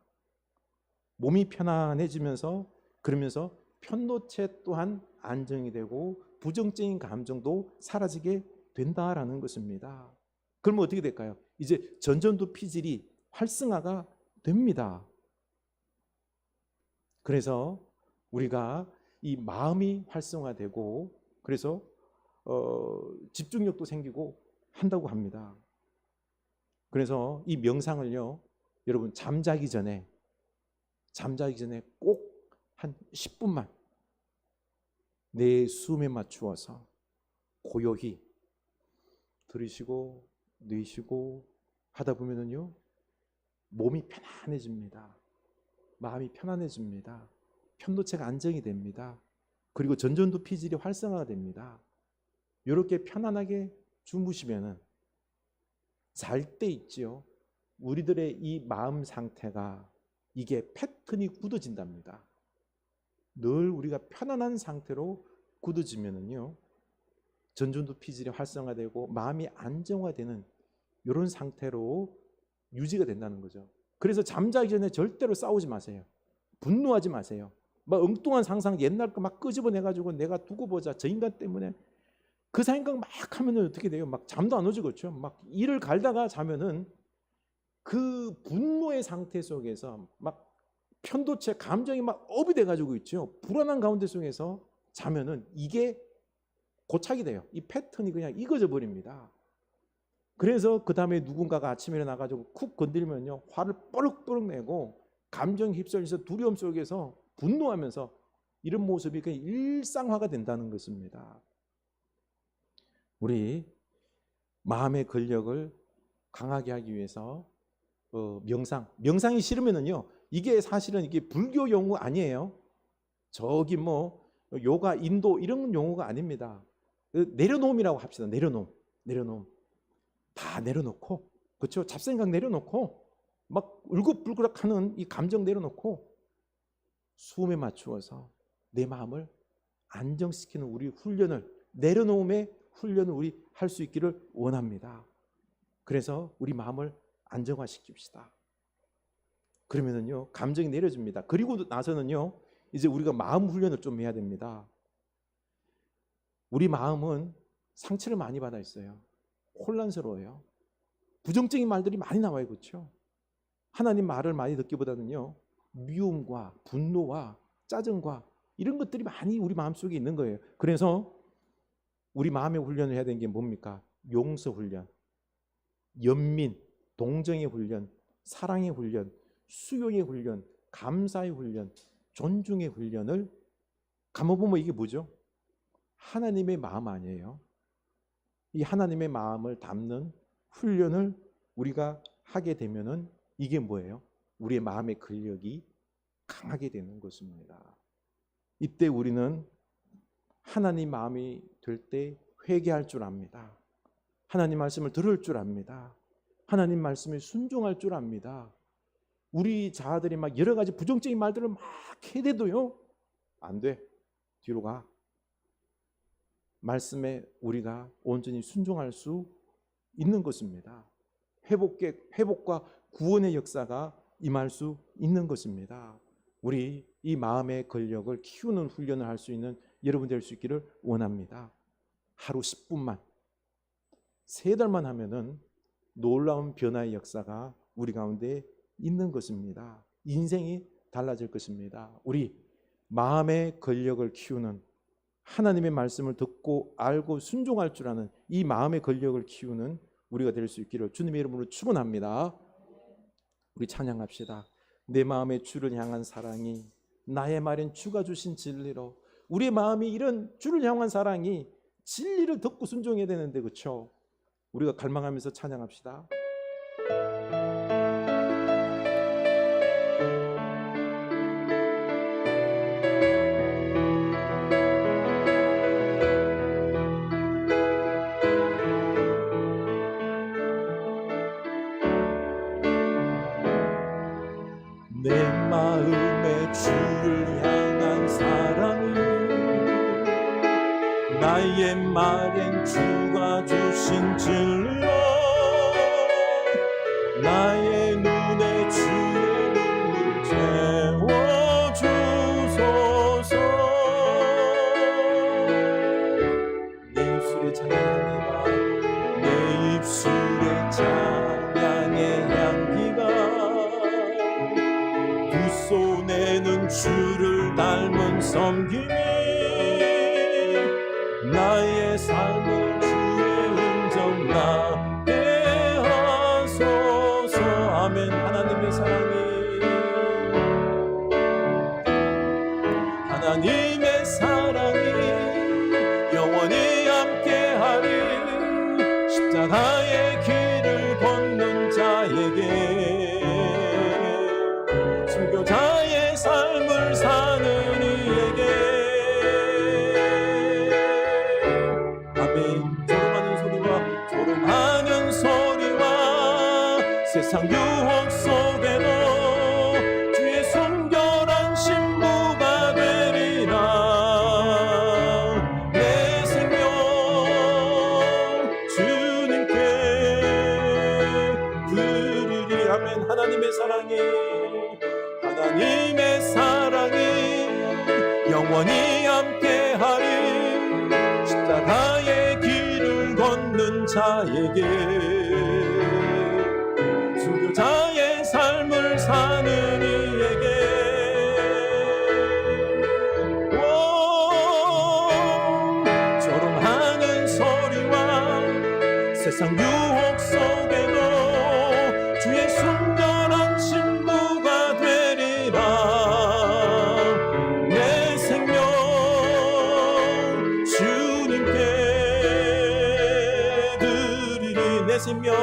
몸이 편안해지면서, 그러면서 편도체 또한 안정이 되고 부정적인 감정도 사라지게 된다라는 것입니다. 그러면 어떻게 될까요? 이제 전전두 피질이 활성화가 됩니다. 그래서 우리가 이 마음이 활성화되고, 그래서 집중력도 생기고 한다고 합니다. 그래서 이 명상을요, 여러분 잠자기 전에 꼭 한 10분만 내 숨에 맞추어서 고요히 들이쉬고 내쉬고 하다 보면은요, 몸이 편안해집니다. 마음이 편안해집니다. 편도체가 안정이 됩니다. 그리고 전전두 피질이 활성화가 됩니다. 이렇게 편안하게 주무시면은 잘 때 있지요. 우리들의 이 마음 상태가 이게 패턴이 굳어진답니다. 늘 우리가 편안한 상태로 굳어지면은요, 전전두 피질이 활성화되고 마음이 안정화되는 이런 상태로 유지가 된다는 거죠. 그래서 잠자기 전에 절대로 싸우지 마세요. 분노하지 마세요. 막 엉뚱한 상상, 옛날 거 막 끄집어내가지고 내가 두고 보자, 저 인간 때문에, 그 생각 막 하면은 어떻게 돼요? 막 잠도 안 오죠, 그렇죠? 막 이를 갈다가 자면은 그 분노의 상태 속에서 막 편도체 감정이 막 업이 돼가지고 있죠. 불안한 가운데 속에서 자면은 이게 고착이 돼요. 이 패턴이 그냥 익어져 버립니다. 그래서 그 다음에 누군가가 아침에 일어나가지고 쿡 건들면요, 화를 뻐럭뻐럭 내고 감정 휩쓸려서 두려움 속에서 분노하면서 이런 모습이 그냥 일상화가 된다는 것입니다. 우리 마음의 근력을 강하게 하기 위해서 명상이 싫으면은요, 이게 사실은 이게 불교 용어 아니에요. 저기 뭐 요가, 인도 이런 용어가 아닙니다. 내려놓음이라고 합시다. 내려놓음. 다 내려놓고, 그렇죠? 잡생각 내려놓고, 막 울긋불긋하는 이 감정 내려놓고 숨에 맞추어서 내 마음을 안정시키는 우리 훈련을, 내려놓음의 훈련을 우리 할 수 있기를 원합니다. 그래서 우리 마음을 안정화시킵시다. 그러면은요, 감정이 내려집니다. 그리고 나서는요, 이제 우리가 마음 훈련을 좀 해야 됩니다. 우리 마음은 상처를 많이 받아 있어요. 혼란스러워요. 부정적인 말들이 많이 나와요, 그렇죠? 하나님 말을 많이 듣기보다는요, 미움과 분노와 짜증과 이런 것들이 많이 우리 마음속에 있는 거예요. 그래서 우리 마음의 훈련을 해야 되는 게 뭡니까? 용서 훈련, 연민, 동정의 훈련, 사랑의 훈련, 수용의 훈련, 감사의 훈련, 존중의 훈련을 감아보면 이게 뭐죠? 하나님의 마음 아니에요? 이 하나님의 마음을 담는 훈련을 우리가 하게 되면은 이게 뭐예요? 우리의 마음의 근력이 강하게 되는 것입니다. 이때 우리는 하나님 마음이 될 때 회개할 줄 압니다. 하나님 말씀을 들을 줄 압니다. 하나님 말씀에 순종할 줄 압니다. 우리 자아들이 막 여러 가지 부정적인 말들을 막 해대도요, 안 돼. 뒤로 가. 말씀에 우리가 온전히 순종할 수 있는 것입니다. 회복과 구원의 역사가 임할 수 있는 것입니다. 우리 이 마음의 근력을 키우는 훈련을 할 수 있는 여러분 될 수 있기를 원합니다. 하루 10분만, 3달만 하면은 놀라운 변화의 역사가 우리 가운데 있는 것입니다. 인생이 달라질 것입니다. 우리 마음의 근력을 키우는, 하나님의 말씀을 듣고 알고 순종할 줄 아는 이 마음의 근력을 키우는 우리가 될 수 있기를 주님의 이름으로 축원합니다. 우리 찬양합시다. 내 마음의 주를 향한 사랑이 나의 말인 주가 주신 진리로. 우리의 마음이 이런 주를 향한 사랑이 진리를 듣고 순종해야 되는데, 그렇죠? 우리가 갈망하면서 찬양합시다. 내 마음의 주를 향한 사랑이 나의 말엔 주가 주신 진리로. 나의 눈에 주의 눈을 채워주소서. 내 입술의 찬양이가, 내 입술의 찬양의 향기가, 두 손에는 주를 닮은 섬김이 나의 삶을 주의 음성 나게 하소서. 아멘. 하나님의 사랑이, 하나님의 사랑이 영원히 함께하리. 십자가의 길을 걷는 자에게, 순교자의 삶을 사는 이에게. 아멘. 조롱하는 소리와 세상 유혹 속에도 주의 순결한 신부가 되리라. 내 생명 주님께 드리리. 아멘. 하나님의 사랑이, 하나님의 사랑이 영원히 함께하리. 십자가의 길을 걷는 자에게, 순교자의 삶을 사는 이에게. 조롱하는 소리와 세상 유혹 속에도 주의 순결한 신부가 되리라. 내 생명 주님께 드리리. 내 생명,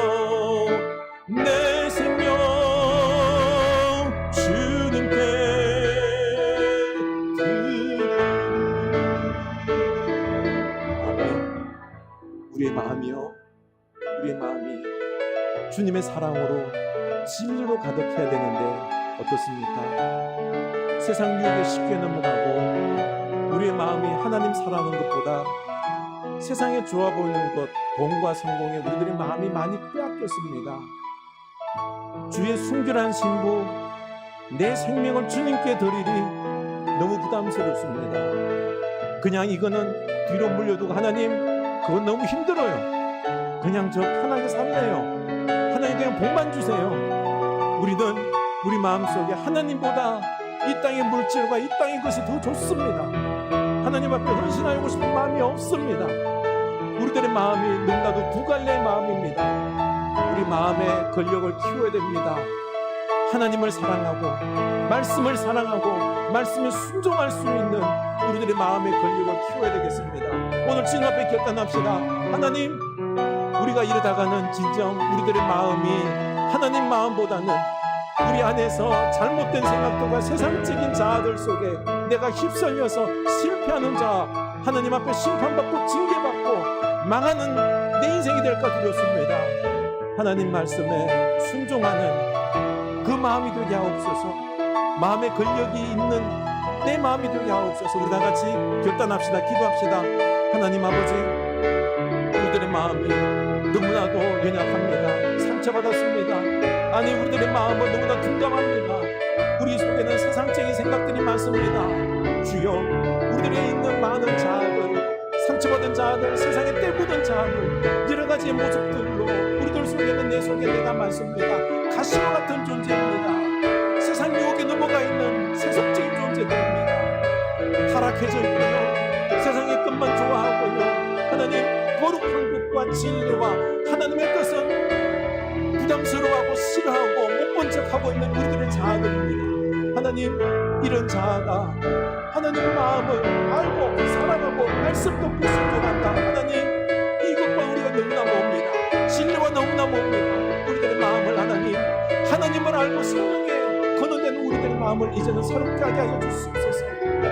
내 생명 주님께 드리리. 아멘. 우리의 마음이요, 우리의 마음이 주님의 사랑으로 진리로 가득해야 되는데 어떻습니까? 세상 유혹에 쉽게 넘어가고 우리의 마음이 하나님 사랑하는 것보다 세상에 좋아 보이는 것, 돈과 성공에 우리들의 마음이 많이 빼앗겼습니다. 주의 순결한 신부, 내 생명을 주님께 드리리. 너무 부담스럽습니다. 그냥 이거는 뒤로 물려두고, 하나님 그건 너무 힘들어요, 그냥 저 편하게 살래요, 하나님 그냥 복만 주세요. 우리는 우리 마음속에 하나님보다 이 땅의 물질과 이 땅의 것이 더 좋습니다. 하나님 앞에 헌신하고 싶은 마음이 없습니다. 우리들의 마음이 너무나도 두 갈래의 마음입니다. 우리 마음의 근력을 키워야 됩니다. 하나님을 사랑하고 말씀을 사랑하고 말씀에 순종할 수 있는 우리들의 마음의 권력을 키워야 되겠습니다. 오늘 주님 앞에 결단합시다. 하나님, 우리가 이러다가는 진정 우리들의 마음이 하나님 마음보다는 우리 안에서 잘못된 생각들과 세상적인 자아들 속에 내가 휩쓸려서 실패하는 자, 하나님 앞에 심판받고 징계받고 망하는 내 인생이 될까 두렵습니다. 하나님 말씀에 순종하는 그 마음이 되게 하옵소서. 마음의 권력이 있는 내 마음이 되게 하옵소서. 우리 다 같이 결단합시다. 기도합시다. 하나님 아버지, 우리들의 마음이 너무나도 연약합니다. 상처받았습니다. 아니, 우리들의 마음은 너무나 둔감합니다. 우리 속에는 세상적인 생각들이 많습니다. 주여, 우리들에 있는 많은 자아들, 상처받은 자아들, 세상에 떼묻은 자아들, 여러 가지의 모습들로 우리들 속에는 내 속에 내가 많습니다. 가시와 같은 존재입니다. 세상 유혹에 넘어가 있는 세속적인 존재들입니다. 타락해져 있고요, 세상의 것만 좋아하고요, 하나님 거룩한 것과 진리와 하나님의 뜻은 부담스러워하고 싫어하고 못 본 척하고 있는 우리들의 자아들입니다. 하나님, 이런 자아가 하나님의 마음을 알고 사랑하고 말씀 듣고 순종한다. 하나님, 이것과 우리가 너무나 멉니다. 진리와 너무나 멉니다. 우리들의 마음을 하나님을 알고 생명에 거느내는 우리들의 마음을 이제는 새롭게 하게 하여 주시옵소서.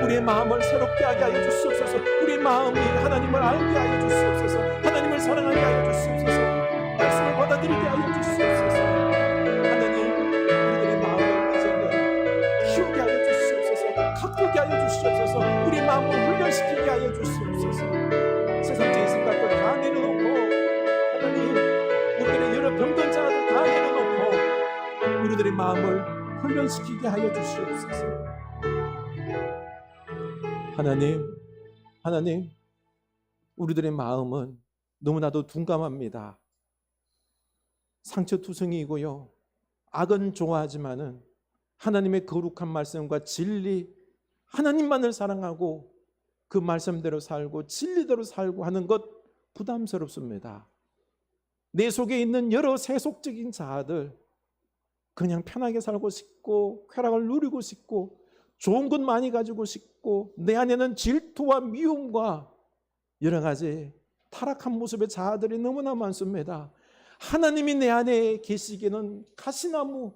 우리의 마음을 새롭게 하게 하여 주시옵소서. 우리의 마음이 하나님을 알게 하여 주시옵소서. 하나님을 사랑하게 하여 주시옵소서. 말씀을 받아들이게 하여 주시옵소서. 하나님, 우리들의 마음을 이제는 키우게 하여 주시옵소서. 가꾸게 하여 주시옵소서. 우리 마음을 훈련시키게 하여 주시옵소서. 세상적인 생각도 다 내려놓고 하나님, 우리들의 여러 병든 자들 다 내려놓고 우리들의 마음을 훈련시키게 하여 주시옵소서. 하나님, 우리들의 마음은 너무나도 둔감합니다. 상처투성이이고요, 악은 좋아하지만은 하나님의 거룩한 말씀과 진리, 하나님만을 사랑하고 그 말씀대로 살고 진리대로 살고 하는 것 부담스럽습니다. 내 속에 있는 여러 세속적인 자아들, 그냥 편하게 살고 싶고 쾌락을 누리고 싶고 좋은 것 많이 가지고 싶고 내 안에는 질투와 미움과 여러 가지 타락한 모습의 자아들이 너무나 많습니다. 하나님이 내 안에 계시기에는 가시나무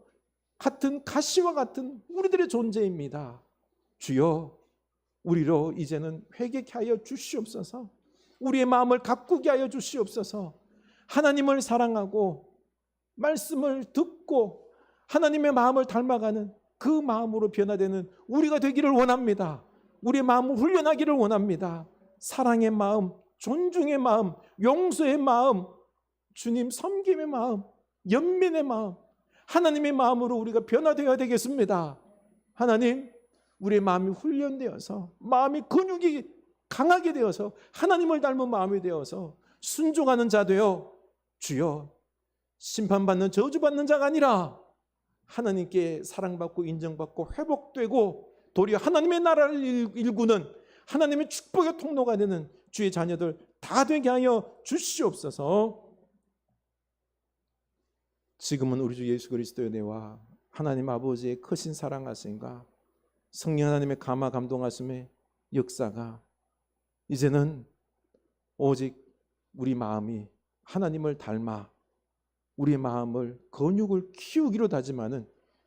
같은, 가시와 같은 우리들의 존재입니다. 주여, 우리로 이제는 회개케 하여 주시옵소서. 우리의 마음을 가꾸게 하여 주시옵소서. 하나님을 사랑하고 말씀을 듣고 하나님의 마음을 닮아가는 그 마음으로 변화되는 우리가 되기를 원합니다. 우리의 마음을 훈련하기를 원합니다. 사랑의 마음, 존중의 마음, 용서의 마음, 주님 섬김의 마음, 연민의 마음, 하나님의 마음으로 우리가 변화되어야 되겠습니다. 하나님, 우리의 마음이 훈련되어서 마음이 근육이 강하게 되어서 하나님을 닮은 마음이 되어서 순종하는 자 되어 주여, 심판받는 저주받는 자가 아니라 하나님께 사랑받고 인정받고 회복되고 도리어 하나님의 나라를 일구는 하나님의 축복의 통로가 되는 주의 자녀들 다 되게 하여 주시옵소서. 지금은 우리 주 예수 그리스도의 은혜와 하나님 아버지의 크신 사랑하심과 성령 하나님의 감화 감동하심의 역사가 이제는 오직 우리 마음이 하나님을 닮아 우리의 마음을 근육을 키우기로 다짐하는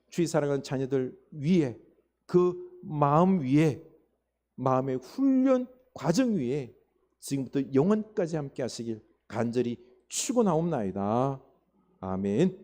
주의 사랑하는 자녀들 위에, 그 마음 위에, 마음의 훈련 과정 위에 지금부터 영원까지 함께 하시길 간절히 축원하옵나이다. 아멘.